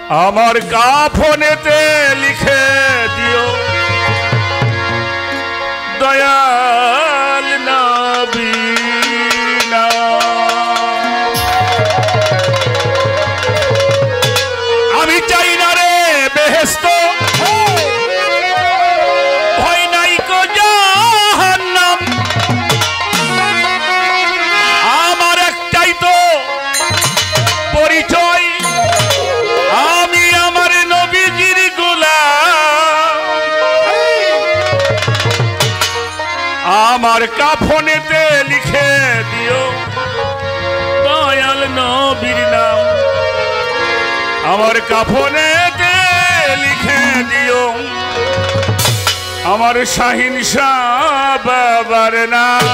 আমার কাফনেতে লিখে দিও দয়াল নবী আমি চাই না রে বেহেশত ভয় নাই কো জাহান্নাম আমার একটাই তো পরিচয় আমি আমার নবীজির গোলাম আমার কাফনেতে লিখে দিও দয়াল নবীর নাম আমার কাফনেতে লিখে দিও আমার শাহিন শাহ বাবার নাম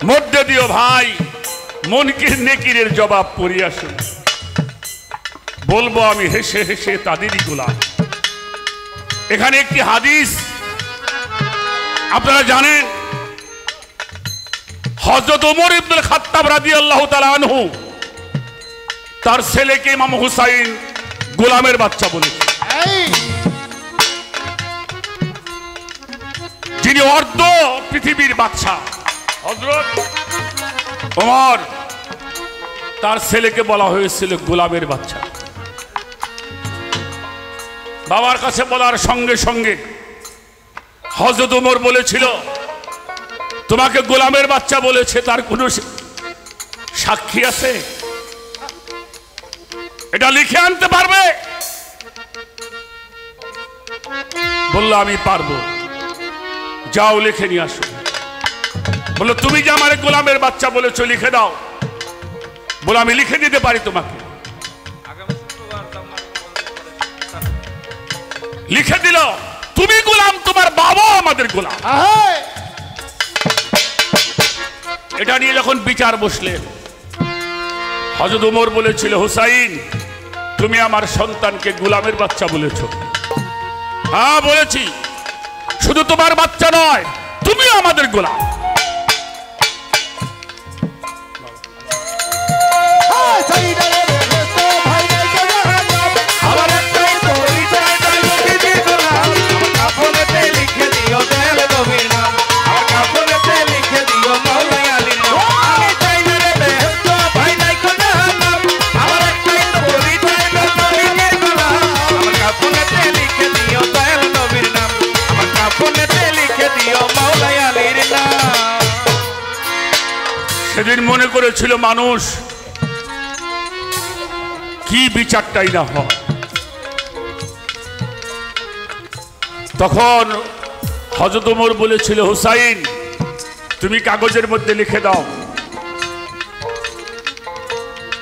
মধ্যে দিও ভাই মুনকির নেকিরের জবাব পড়িয়া শুন বলবো আমি হেসে হেসে তাদেরই গোলাম এখানে একটি হাদিস আপনারা জানেন হযরত ওমর ইবনে খাত্তাব রাদিয়াল্লাহু তাআলা আনহু তার ছেলেকে ইমাম হুসাইন গোলামের বাচ্চা বলেছে যিনি অর্ধ পৃথিবীর বাদশা হযরত ওমর তার ছেলেকে বলা হয়েছিল গোলামের বাচ্চা বাবার কাছে বলার সঙ্গে সঙ্গে হযরত ওমর বলেছিল তোমাকে গোলামের বাচ্চা বলেছে তার কোনো সাক্ষী আছে এটা লিখে আনতে পারবে বলল আমি পারবো যাও লিখে নিয়ে আসো। বললো তুমি যে আমার গোলামের বাচ্চা বলেছো লিখে দাও। বলো আমি লিখে দিতে পারি তোমাকে। লিখে দিল তুমি গোলাম, তোমার বাবা আমাদের গোলাম। এটা নিয়ে যখন বিচার বসলেন, হযরত ওমর বলেছিল হুসাইন তুমি আমার সন্তানকে গোলামের বাচ্চা বলেছো। হ্যাঁ বলেছি, শুধু তোমার বাচ্চা নয় তুমিও আমাদের গোলাম। সেদিন মনে করেছিল মানুষ কি বিচারটাই না হয়। তখন হযরত ওমর বলেছিল হুসাইন তুমি কাগজের মধ্যে লিখে দাও।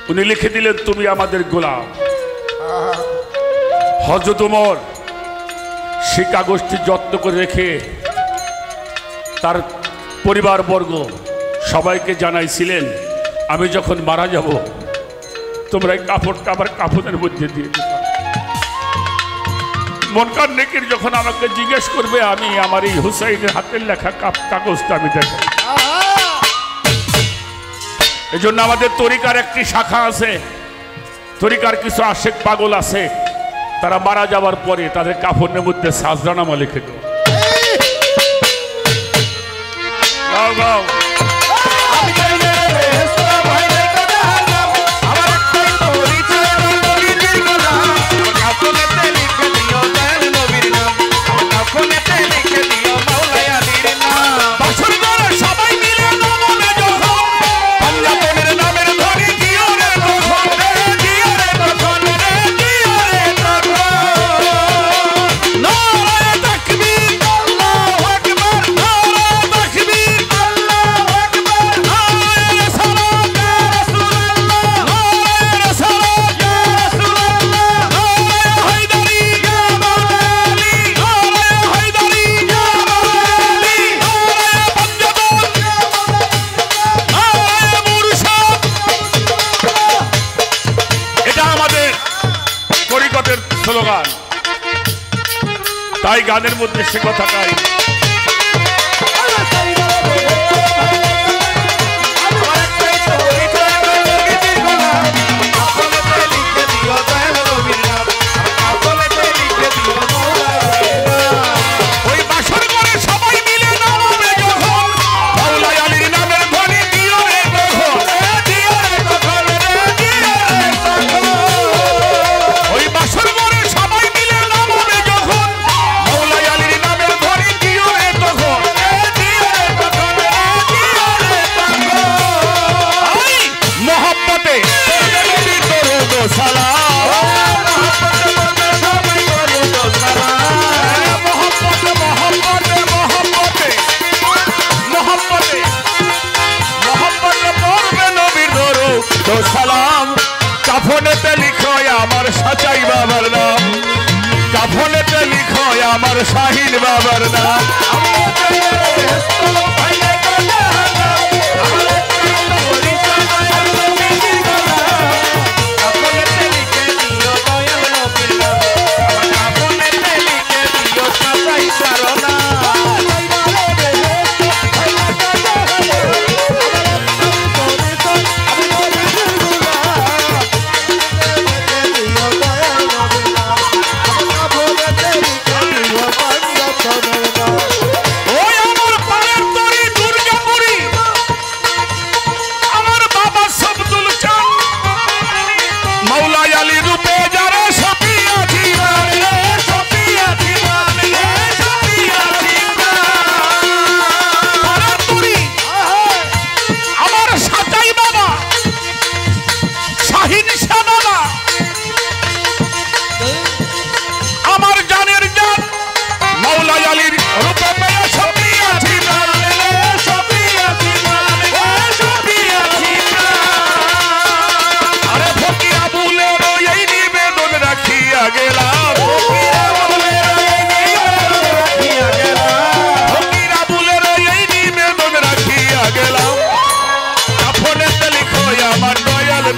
উনি লিখে দিলেন তুমি আমাদের গোলাম। হযরত ওমর সেই কাগজটি যত্ন করে রেখে তার পরিবারবর্গ সবাইকে জানাইছিলেন আমি যখন মারা যাব তোমরা এই কাপড়টা আমার কাফনের মধ্যে দিয়ে দিবে। মনকার নেকির যখন আমাকে জিজ্ঞেস করবে আমি আমার এই হুসাইনের হাতের লেখা কাগজটা আমি দেখাই। এই জন্য আমাদের তরিকার একটি শাখা আছে, তরিকার কিছু আশেক পাগল আছে, তারা মারা যাওয়ার পরে তাদের কাফনের মধ্যে সাজদানামা লিখে দেয়। গাও গাও স্লোগান, তাই গানের মধ্যে সে কথাটাই। সালাম কাফনেতে লিখো আমার সাচাই বাবার নাম, কাফনেতে লিখো আমার শাহিন বাবার নাম। আমার জানের জান মাওলা আলীর রূপে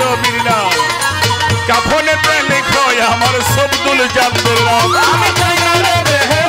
নবীর নাম কাফনেতে লেখো আমার শব্দুল জানতুল্লাহ আমি চাই না রে